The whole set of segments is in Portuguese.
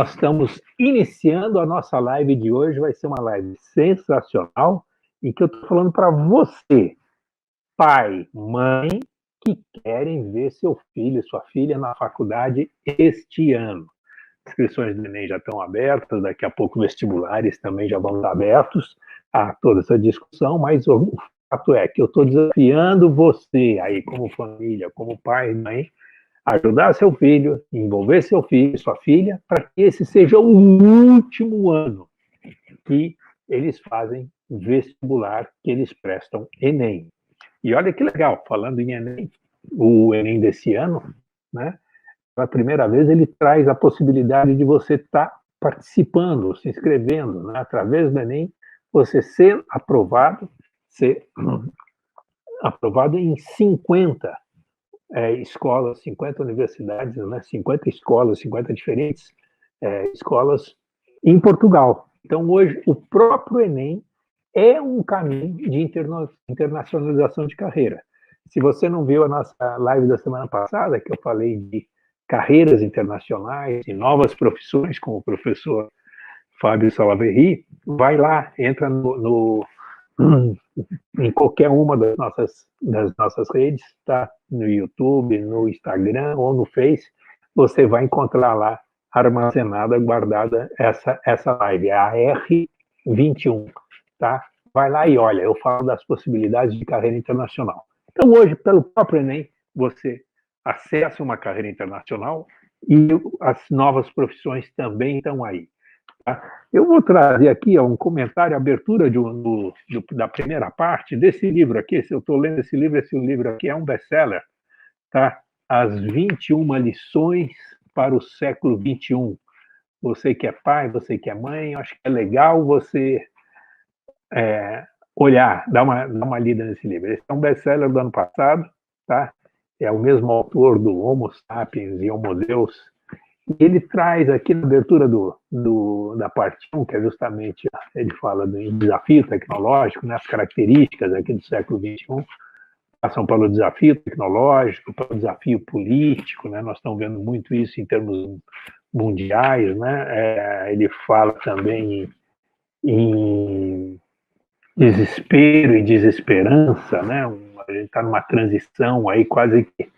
nós estamos iniciando a nossa live de hoje. Vai ser uma live sensacional, em que eu estou falando para você, pai, mãe, que querem ver seu filho, sua filha na faculdade este ano. Inscrições do Enem já estão abertas, daqui a pouco vestibulares também já vão estar abertos a toda essa discussão, mas o fato é que eu estou desafiando você aí, como família, como pai e mãe, ajudar seu filho, envolver seu filho, sua filha, para que esse seja o último ano que eles fazem vestibular, que eles prestam Enem. E olha que legal, falando em Enem, o Enem desse ano, né, pela primeira vez ele traz a possibilidade de você estar participando, se inscrevendo, né, através do Enem, você ser aprovado em 50 escolas, 50 universidades, né, 50 escolas, 50 diferentes escolas em Portugal. Então, hoje, o próprio Enem é um caminho de internacionalização de carreira. Se você não viu a nossa live da semana passada, que eu falei de carreiras internacionais e novas profissões, com o professor Fábio Salaverry, vai lá, entra em qualquer uma das nossas redes, tá? No YouTube, no Instagram ou no Face, você vai encontrar lá armazenada, guardada essa live, é a R21, tá? Vai lá e olha, eu falo das possibilidades de carreira internacional. Então hoje, pelo próprio Enem, você acessa uma carreira internacional e as novas profissões também estão aí. Eu vou trazer aqui um comentário, a abertura da primeira parte desse livro aqui. Se eu estou lendo esse livro aqui é um best-seller, tá? As 21 lições para o século XXI. Você que é pai, você que é mãe, acho que é legal você olhar, dar uma lida nesse livro. Esse é um best-seller do ano passado, tá? É o mesmo autor do Homo Sapiens e Homo Deus. Ele traz aqui na abertura da parte 1, que é justamente, ele fala do desafio tecnológico, né, as características aqui do século XXI, passam pelo desafio tecnológico, pelo desafio político, né, nós estamos vendo muito isso em termos mundiais, né, ele fala também em desespero e desesperança, né, a gente está numa transição aí quase que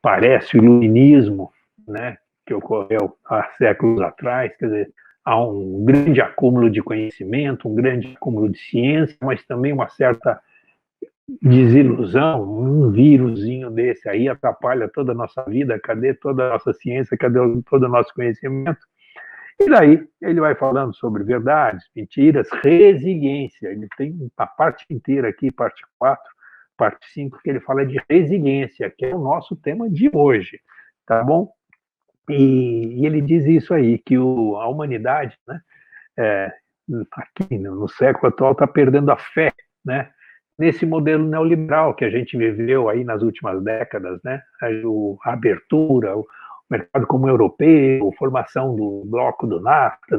parece o iluminismo, né, que ocorreu há séculos atrás, quer dizer, há um grande acúmulo de conhecimento, um grande acúmulo de ciência, mas também uma certa desilusão, um vírusinho desse aí atrapalha toda a nossa vida, cadê toda a nossa ciência, cadê todo o nosso conhecimento? E daí ele vai falando sobre verdades, mentiras, resiliência, ele tem a parte inteira aqui, parte 4, parte 5, que ele fala de resiliência, que é o nosso tema de hoje, tá bom? E ele diz isso aí, que a humanidade, né, aqui no século atual, está perdendo a fé, né, nesse modelo neoliberal que a gente viveu aí nas últimas décadas, né, a abertura, o mercado comum europeu, a formação do bloco do NAFTA,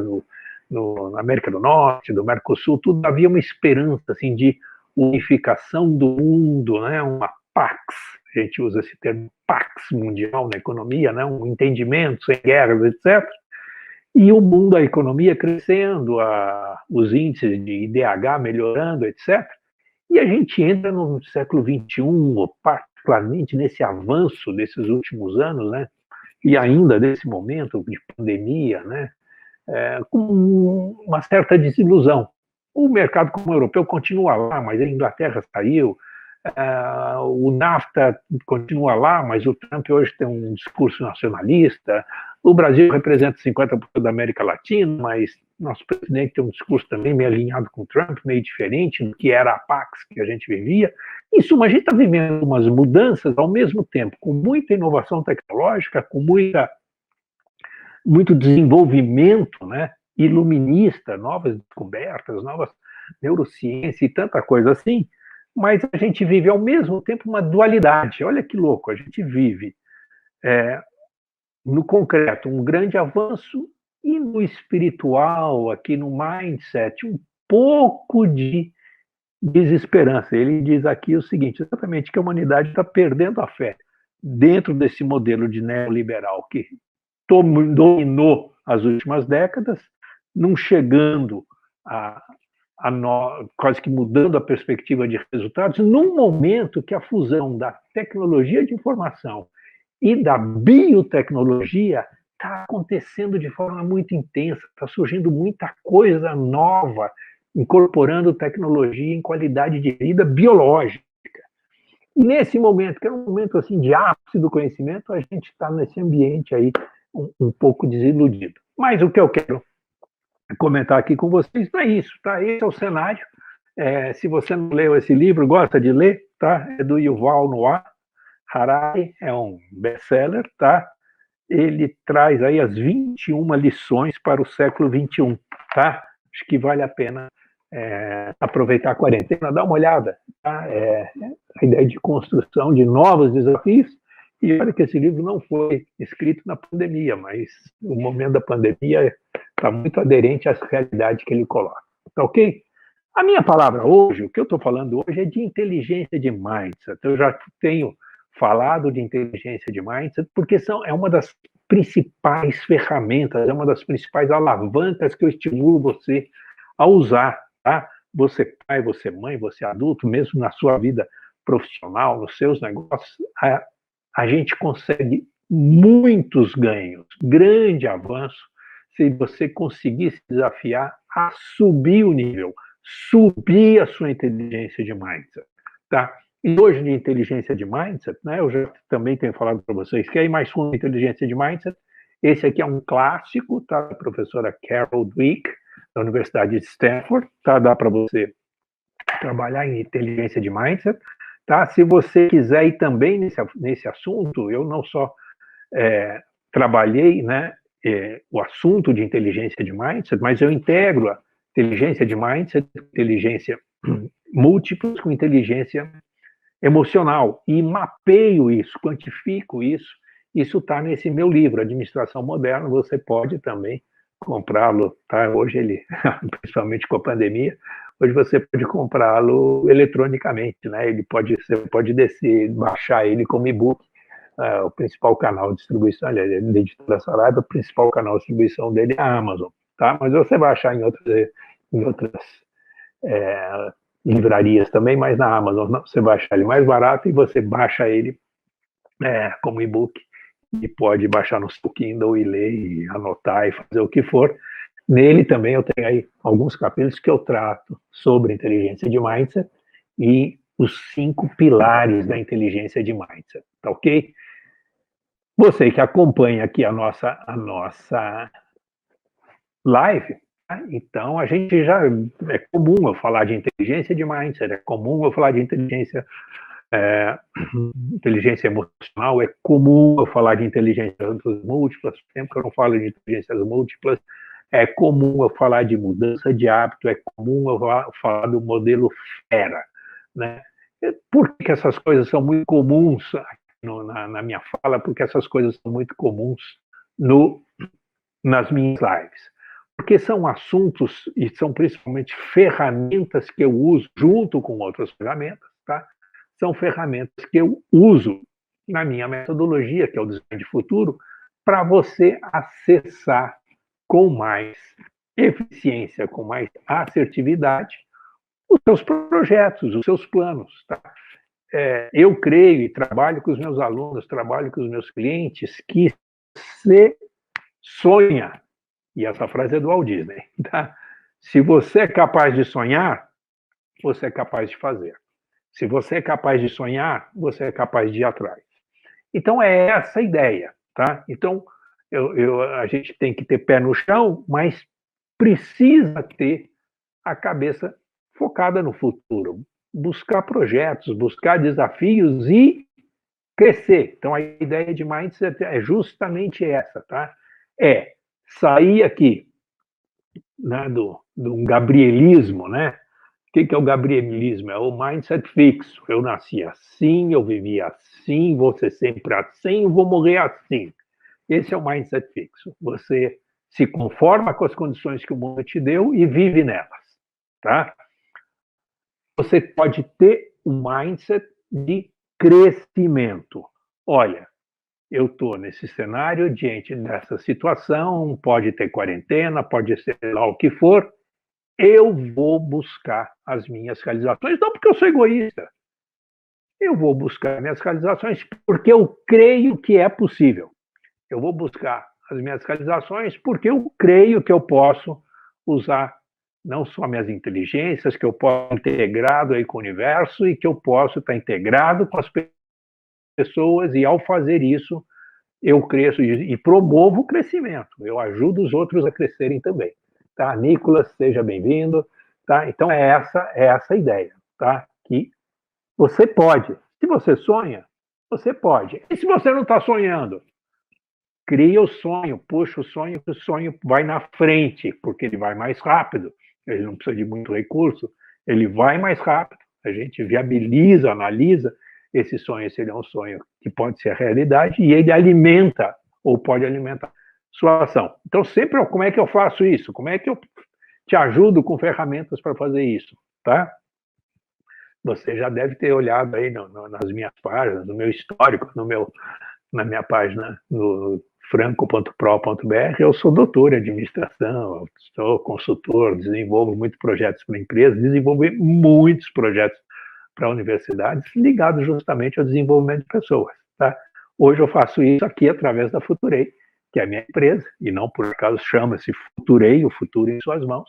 na América do Norte, do Mercosul, tudo havia uma esperança assim, de unificação do mundo, né, uma Pax, a gente usa esse termo Pax mundial na economia, né, um entendimento sem guerras, etc. E o mundo, a economia crescendo, os índices de IDH melhorando, etc. E a gente entra no século XXI, particularmente nesse avanço desses últimos anos, né, e ainda nesse momento de pandemia, né, com uma certa desilusão. O mercado comum europeu continua lá, mas a Inglaterra saiu, o NAFTA continua lá, mas o Trump hoje tem um discurso nacionalista, o Brasil representa 50% da América Latina, mas nosso presidente tem um discurso também meio alinhado com o Trump, meio diferente do que era a Pax que a gente vivia. Em suma, a gente está vivendo umas mudanças ao mesmo tempo, com muita inovação tecnológica, com muito desenvolvimento, né, iluminista, novas descobertas, novas neurociência e tanta coisa assim, mas a gente vive ao mesmo tempo uma dualidade. Olha que louco, a gente vive no concreto um grande avanço e no espiritual, aqui no mindset, um pouco de desesperança. Ele diz aqui o seguinte, exatamente, que a humanidade está perdendo a fé dentro desse modelo de neoliberal que dominou as últimas décadas, não chegando quase que mudando a perspectiva de resultados, num momento que a fusão da tecnologia de informação e da biotecnologia está acontecendo de forma muito intensa, está surgindo muita coisa nova, incorporando tecnologia em qualidade de vida biológica. E nesse momento, que é um momento assim de ápice do conhecimento, a gente está nesse ambiente aí um pouco desiludido. Mas o que eu quero comentar aqui com vocês é isso, tá? Esse é o cenário. Se você não leu esse livro, gosta de ler, tá? É do Yuval Noah Harari, é um best-seller, tá? Ele traz aí as 21 lições para o século XXI, tá? Acho que vale a pena aproveitar a quarentena, dar uma olhada, tá? A ideia de construção de novos desafios. E olha que esse livro não foi escrito na pandemia, mas o momento da pandemia está muito aderente às realidades que ele coloca. Tá ok? A minha palavra hoje, o que eu estou falando hoje é de inteligência de mindset. Eu já tenho falado de inteligência de mindset porque é uma das principais ferramentas, é uma das principais alavancas que eu estimulo você a usar, tá? Você pai, você mãe, você adulto, mesmo na sua vida profissional, nos seus negócios, a gente consegue muitos ganhos, grande avanço, se você conseguir se desafiar a subir o nível, subir a sua inteligência de mindset, tá? E hoje de inteligência de mindset, né, eu já também tenho falado para vocês que é mais uma inteligência de mindset. Esse aqui é um clássico, tá? Da professora Carol Dweck, da Universidade de Stanford, tá? Dá para você trabalhar em inteligência de mindset, tá? Se você quiser ir também nesse assunto, eu não só trabalhei, né, o assunto de inteligência de mindset, mas eu integro a inteligência de mindset, inteligência múltiplas com inteligência emocional e mapeio isso, quantifico isso. Isso está nesse meu livro, Administração Moderna. Você pode também comprá-lo, tá? Hoje ele, principalmente com a pandemia, hoje você pode comprá-lo eletronicamente, né? Você pode descer, baixar ele como e-book. O principal canal de distribuição, da editora Saraiva, o principal canal de distribuição dele é a Amazon, tá? Mas você vai achar em outras livrarias também, mas na Amazon você vai achar ele mais barato e você baixa ele como e-book e pode baixar no seu Kindle e ler e anotar e fazer o que for. Nele também eu tenho aí alguns capítulos que eu trato sobre inteligência de mindset e os 5 pilares da inteligência de mindset, tá ok? Você que acompanha aqui a nossa live, tá? Então a gente já é comum eu falar de inteligência de mindset, é comum eu falar de inteligência emocional, é comum eu falar de inteligências múltiplas, tempo que eu não falo de inteligências múltiplas, é comum eu falar de mudança de hábito, é comum eu falar do modelo FERA, né? Por que essas coisas são muito comuns na minha fala? Porque essas coisas são muito comuns nas minhas lives. Porque são assuntos e são principalmente ferramentas que eu uso junto com outras ferramentas, tá? São ferramentas que eu uso na minha metodologia, que é o design de futuro, para você acessar com mais eficiência, com mais assertividade, os seus projetos, os seus planos, tá? Eu creio e trabalho com os meus alunos, trabalho com os meus clientes, que você sonha, e essa frase é do Walt Disney, tá? Se você é capaz de sonhar, você é capaz de fazer. Se você é capaz de sonhar, você é capaz de ir atrás. Então é essa a ideia, tá? Então a gente tem que ter pé no chão, mas precisa ter a cabeça focada no futuro, buscar projetos, buscar desafios e crescer. Então a ideia de mindset é justamente essa, tá? É sair aqui, né, do gabrielismo, né? O que é o gabrielismo? É o mindset fixo. Eu nasci assim, eu vivi assim, vou ser sempre assim, vou morrer assim. Esse é o mindset fixo. Você se conforma com as condições que o mundo te deu e vive nelas, tá? Você pode ter um mindset de crescimento. Olha, eu estou nesse cenário, diante dessa situação, pode ter quarentena, pode ser lá o que for, eu vou buscar as minhas realizações, não porque eu sou egoísta, eu vou buscar minhas realizações porque eu creio que é possível. Eu vou buscar as minhas realizações porque eu creio que eu posso usar não só minhas inteligências, que eu posso estar integrado aí com o universo e que eu posso estar integrado com as pessoas, e ao fazer isso, eu cresço e promovo o crescimento. Eu ajudo os outros a crescerem também. Tá? Nicolas, seja bem-vindo. Tá? Então, é essa a ideia. Tá? Que você pode. Se você sonha, você pode. E se você não está sonhando? Cria o sonho, puxa o sonho vai na frente, porque ele vai mais rápido, ele não precisa de muito recurso, ele vai mais rápido, a gente viabiliza, analisa esse sonho, se ele é um sonho que pode ser a realidade, e ele alimenta, ou pode alimentar, sua ação. Então, sempre, como é que eu faço isso? Como é que eu te ajudo com ferramentas para fazer isso? Tá? Você já deve ter olhado aí nas minhas páginas, no meu histórico, na minha página, no franco.pro.br, eu sou doutor em administração, sou consultor, desenvolvo muitos projetos para empresas, desenvolvi muitos projetos para universidades ligados justamente ao desenvolvimento de pessoas. Tá? Hoje eu faço isso aqui através da Futurei, que é a minha empresa, e não por acaso chama-se Futurei, o futuro em suas mãos,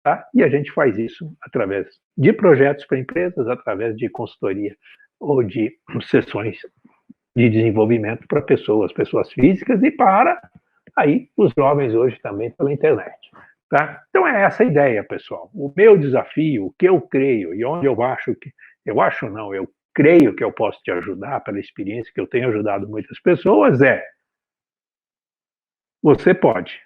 tá? E a gente faz isso através de projetos para empresas, através de consultoria ou de sessões de desenvolvimento para pessoas físicas e para aí os jovens hoje também pela internet. Tá? Então é essa a ideia, pessoal. O meu desafio, o que eu creio e onde eu acho que, eu creio que eu posso te ajudar pela experiência que eu tenho ajudado muitas pessoas você pode.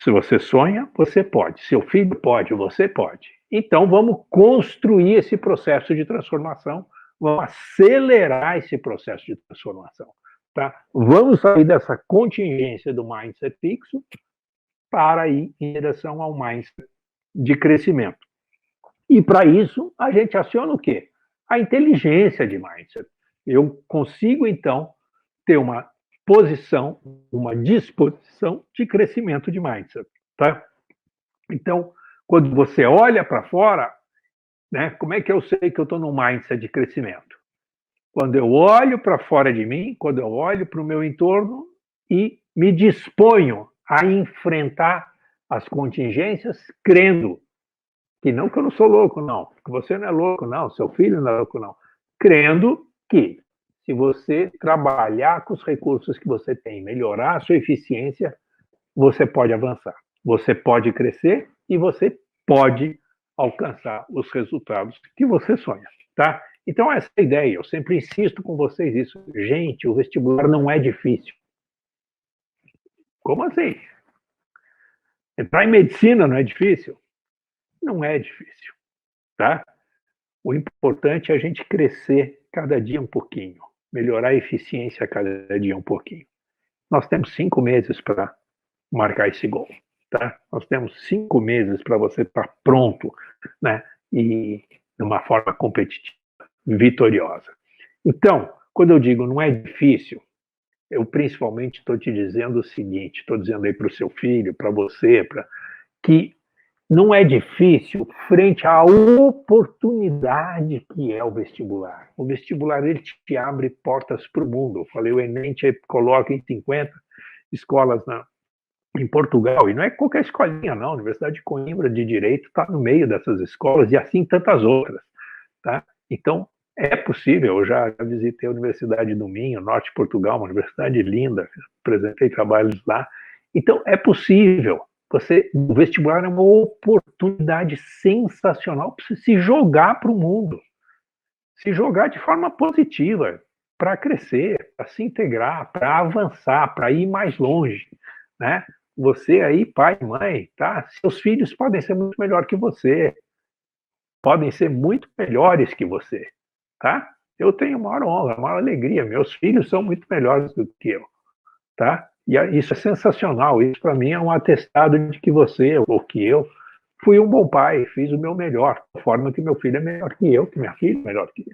Se você sonha, você pode. Seu filho pode, você pode. Então vamos construir esse processo de transformação, vamos acelerar esse processo de transformação. Tá? Vamos sair dessa contingência do mindset fixo para ir em direção ao mindset de crescimento. E para isso, a gente aciona o quê? A inteligência de mindset. Eu consigo, então, ter uma posição, uma disposição de crescimento de mindset. Tá? Então, quando você olha para fora, né, como é que eu sei que eu estou num mindset de crescimento? Quando eu olho para fora de mim, quando eu olho para o meu entorno e me disponho a enfrentar as contingências, crendo que não que eu não sou louco, não, que você não é louco, não, seu filho não é louco, não, crendo que se você trabalhar com os recursos que você tem, melhorar a sua eficiência, você pode avançar, você pode crescer e você pode alcançar os resultados que você sonha, tá? Então, essa é a ideia, eu sempre insisto com vocês isso. Gente, o vestibular não é difícil. Como assim? Entrar em medicina não é difícil? Não é difícil, tá? O importante é a gente crescer cada dia um pouquinho, melhorar a eficiência cada dia um pouquinho. Nós temos 5 meses para marcar esse gol, tá? Nós temos 5 meses para você estar pronto, né? E de uma forma competitiva, vitoriosa. Então, quando eu digo não é difícil, eu principalmente estou te dizendo o seguinte, estou dizendo aí para o seu filho, para você, que não é difícil frente à oportunidade que é o vestibular. O vestibular, ele te abre portas para o mundo. Eu falei, o Enem te coloca em 50 escolas em Portugal, e não é qualquer escolinha, não. A Universidade de Coimbra de Direito está no meio dessas escolas, e assim tantas outras. Tá? Então, é possível. Eu já visitei a Universidade do Minho, Norte de Portugal, uma universidade linda, apresentei trabalhos lá. Então, é possível. O vestibular é uma oportunidade sensacional para você se jogar para o mundo, se jogar de forma positiva, para crescer, para se integrar, para avançar, para ir mais longe, né? Você aí, pai, mãe, tá? Seus filhos podem ser muito melhor que você, podem ser muito melhores que você, tá? Eu tenho maior honra, maior alegria, meus filhos são muito melhores do que eu, tá? E isso é sensacional, isso para mim é um atestado de que você, ou que eu, fui um bom pai, fiz o meu melhor, da forma que meu filho é melhor que eu, que minha filha é melhor que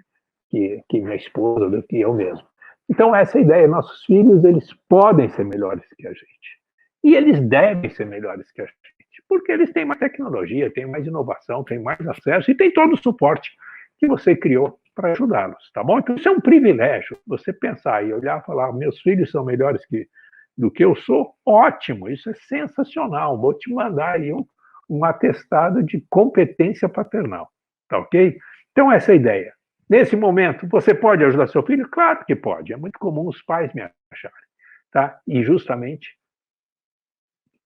minha esposa, do que eu mesmo. Então, essa é a ideia. Nossos filhos, eles podem ser melhores que a gente. E eles devem ser melhores que a gente, porque eles têm mais tecnologia, têm mais inovação, têm mais acesso e têm todo o suporte que você criou para ajudá-los, tá bom? Então, isso é um privilégio. Você pensar e olhar e falar, meus filhos são melhores do que eu sou, ótimo, isso é sensacional. Vou te mandar aí um atestado de competência paternal, tá ok? Então, essa é a ideia. Nesse momento, você pode ajudar seu filho? Claro que pode. É muito comum os pais me acharem, tá? E justamente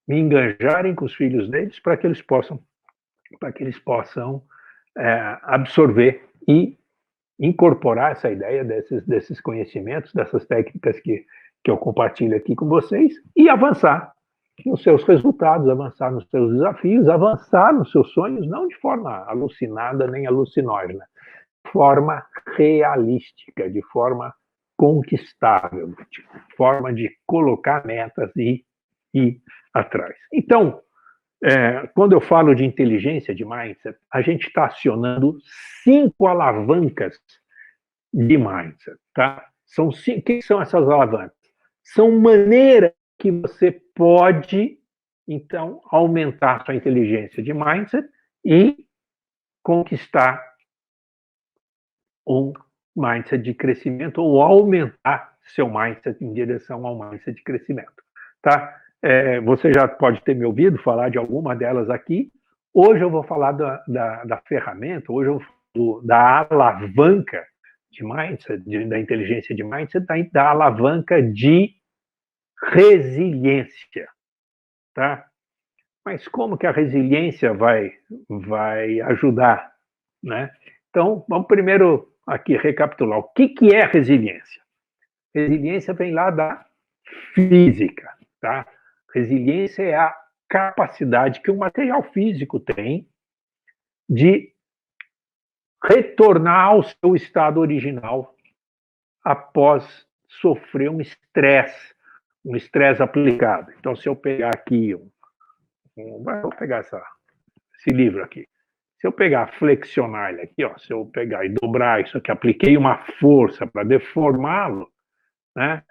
me engajarem com os filhos deles para que eles possam absorver e incorporar essa ideia desses conhecimentos, dessas técnicas que eu compartilho aqui com vocês e avançar nos seus resultados, avançar nos seus desafios, avançar nos seus sonhos, não de forma alucinada nem alucinógena, de forma realística, de forma conquistável, de forma de colocar metas e ir atrás. Então, quando eu falo de inteligência de mindset, a gente está acionando 5 alavancas de mindset, tá? O que são essas alavancas? São maneiras que você pode, então, aumentar sua inteligência de mindset e conquistar um mindset de crescimento ou aumentar seu mindset em direção ao mindset de crescimento, tá? Você já pode ter me ouvido falar de alguma delas aqui. Hoje eu vou falar da ferramenta, hoje eu vou da alavanca de mindset, da inteligência de mindset, da alavanca de resiliência, tá? Mas como que a resiliência vai ajudar, né? Então, vamos primeiro aqui recapitular. O que é resiliência? Resiliência vem lá da física, tá? Resiliência é a capacidade que o material físico tem de retornar ao seu estado original após sofrer um estresse aplicado. Então, se eu pegar aqui, vou pegar esse livro aqui. Se eu pegar, flexionar ele aqui, ó, se eu pegar e dobrar isso aqui, apliquei uma força para deformá-lo, né?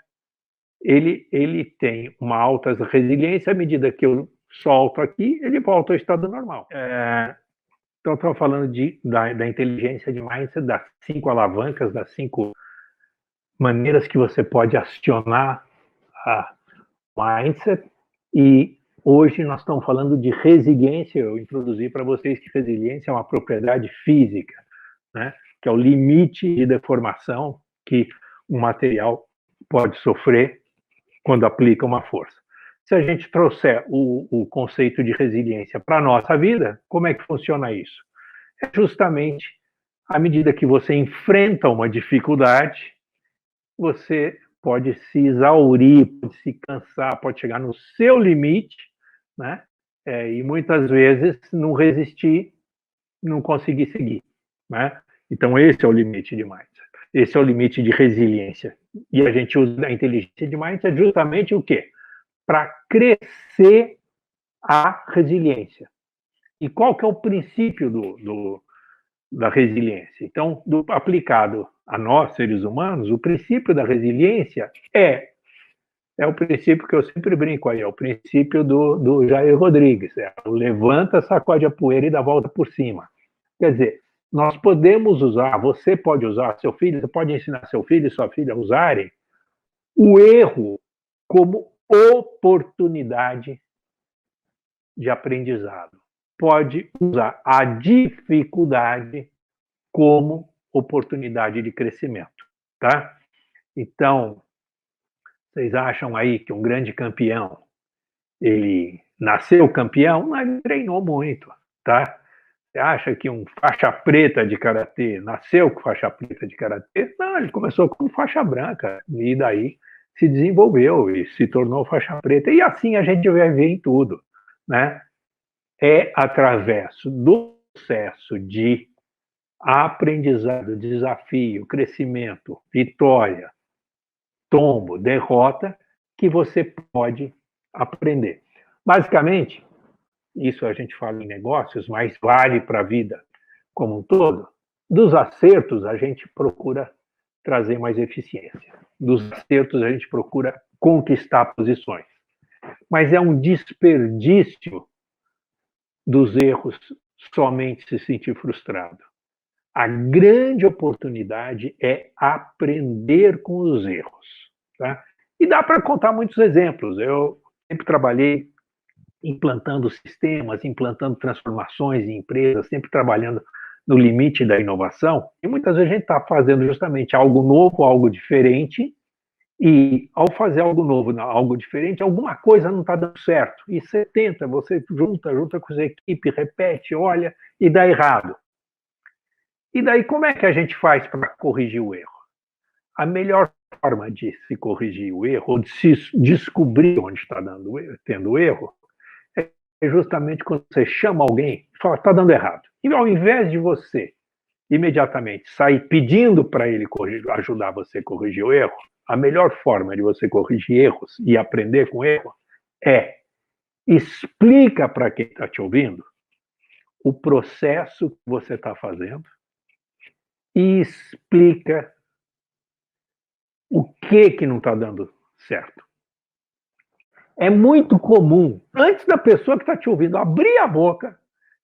Ele tem uma alta resiliência, à medida que eu solto aqui, ele volta ao estado normal. Então, estou falando da inteligência de mindset, das 5 alavancas, das 5 maneiras que você pode acionar a mindset. E hoje nós estamos falando de resiliência. Eu introduzi para vocês que resiliência é uma propriedade física, né? Que é o limite de deformação que um material pode sofrer quando aplica uma força. Se a gente trouxer o conceito de resiliência para a nossa vida, como é que funciona isso? É justamente à medida que você enfrenta uma dificuldade, você pode se exaurir, pode se cansar, pode chegar no seu limite, né? E muitas vezes não resistir, não conseguir seguir, né? Então esse é o limite de mindset. Esse é o limite de resiliência. E a gente usa a inteligência de mindset justamente o quê? Para crescer a resiliência. E qual que é o princípio da resiliência? Então, aplicado a nós, seres humanos, o princípio da resiliência é o princípio que eu sempre brinco aí, é o princípio do Jair Rodrigues, levanta, sacode a poeira e dá a volta por cima. Quer dizer, nós podemos usar, você pode usar, seu filho, você pode ensinar seu filho e sua filha a usarem o erro como oportunidade de aprendizado. Pode usar a dificuldade como oportunidade de crescimento, tá? Então, vocês acham aí que um grande campeão, ele nasceu campeão? Não, ele treinou muito, tá? Você acha que um faixa preta de karatê nasceu com faixa preta de karatê? Não, ele começou como faixa branca e daí se desenvolveu e se tornou faixa preta. E assim a gente vai ver em tudo, né? É através do processo de aprendizado, desafio, crescimento, vitória, tombo, derrota, que você pode aprender. Basicamente, isso a gente fala em negócios, mas vale para a vida como um todo. Dos acertos, a gente procura trazer mais eficiência. Dos acertos, a gente procura conquistar posições. Mas é um desperdício dos erros somente se sentir frustrado. A grande oportunidade é aprender com os erros. Tá? E dá para contar muitos exemplos. Eu sempre trabalhei implantando sistemas, implantando transformações em empresas, sempre trabalhando no limite da inovação, e muitas vezes a gente está fazendo justamente algo novo, algo diferente, e ao fazer algo novo, algo diferente, alguma coisa não está dando certo, e você tenta, você junta com a equipe, repete, olha, e dá errado. E daí como é que a gente faz para corrigir o erro? A melhor forma de se corrigir o erro, ou de se descobrir onde está tendo erro, é justamente quando você chama alguém e fala, está dando errado. E ao invés de você imediatamente sair pedindo para ele ajudar você a corrigir o erro, a melhor forma de você corrigir erros e aprender com erro é explica para quem está te ouvindo o processo que você está fazendo e explica o que não está dando certo. É muito comum, antes da pessoa que está te ouvindo abrir a boca,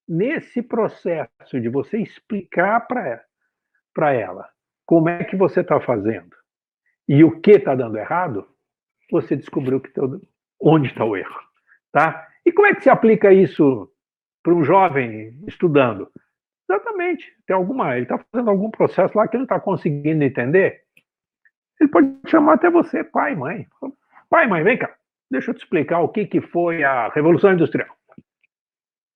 nesse processo de você explicar para ela como é que você está fazendo e o que está dando errado, você descobriu onde está o erro. Tá? E como é que se aplica isso para um jovem estudando? Exatamente. Ele está fazendo algum processo lá que ele não está conseguindo entender. Ele pode chamar até você, pai, mãe. Pai, mãe, vem cá. Deixa eu te explicar o que foi a Revolução Industrial.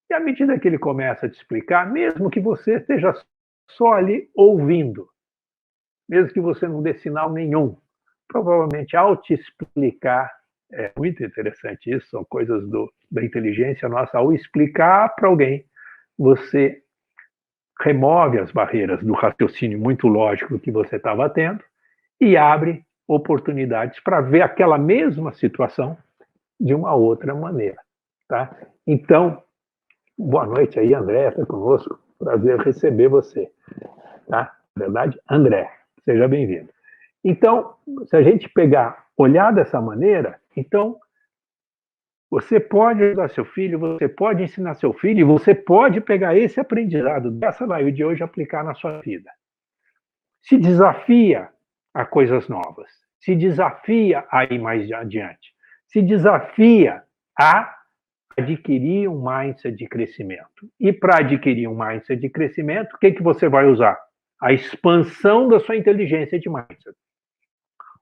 E à medida que ele começa a te explicar, mesmo que você esteja só ali ouvindo, mesmo que você não dê sinal nenhum, provavelmente ao te explicar, é muito interessante isso, são coisas da inteligência nossa, ao explicar para alguém, você remove as barreiras do raciocínio muito lógico que você estava tendo e abre oportunidades para ver aquela mesma situação de uma outra maneira. Tá? Então, boa noite aí, André, está conosco. Prazer receber você. Tá? Na verdade, André, seja bem-vindo. Então, se a gente olhar dessa maneira, então, você pode ajudar seu filho, você pode ensinar seu filho, e você pode pegar esse aprendizado dessa live de hoje e aplicar na sua vida. Se desafia a coisas novas, se desafia a ir mais adiante, se desafia a adquirir um mindset de crescimento. E para adquirir um mindset de crescimento, o que você vai usar? A expansão da sua inteligência de mindset.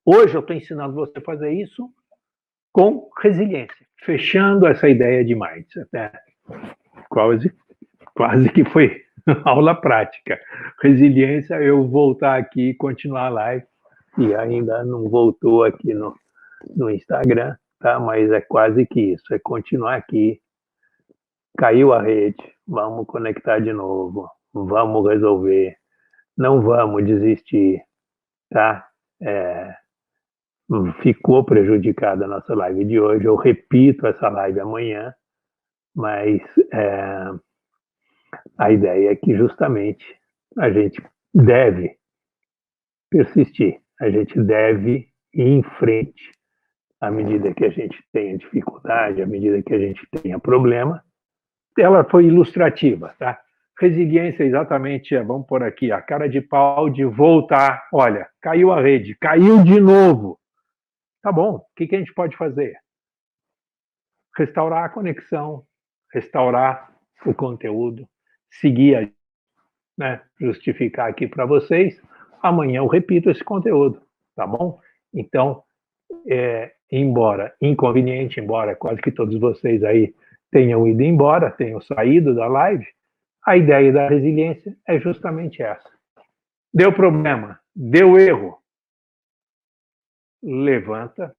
Hoje eu estou ensinando você a fazer isso com resiliência, fechando essa ideia de mindset. Né? Quase que foi aula prática. Resiliência, eu voltar aqui e continuar a live, e ainda não voltou aqui no Instagram, tá? Mas é quase que isso, é continuar aqui. Caiu a rede, vamos conectar de novo, vamos resolver, não vamos desistir, tá? Ficou prejudicada a nossa live de hoje, eu repito essa live amanhã, mas a ideia é que justamente a gente deve persistir, a gente deve ir em frente à medida que a gente tenha dificuldade, à medida que a gente tenha problema. Ela foi ilustrativa, tá? Resiliência exatamente, vamos pôr aqui, a cara de pau de voltar, olha, caiu a rede, caiu de novo. Tá bom, o que a gente pode fazer? Restaurar a conexão, restaurar o conteúdo, seguir, né, justificar aqui para vocês. Amanhã eu repito esse conteúdo, tá bom? Então, embora inconveniente, embora quase que todos vocês aí tenham ido embora, tenham saído da live, a ideia da resiliência é justamente essa. Deu problema, deu erro, levanta,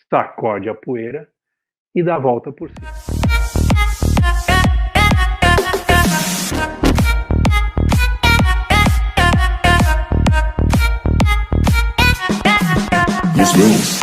sacode a poeira e dá a volta por cima. Yes,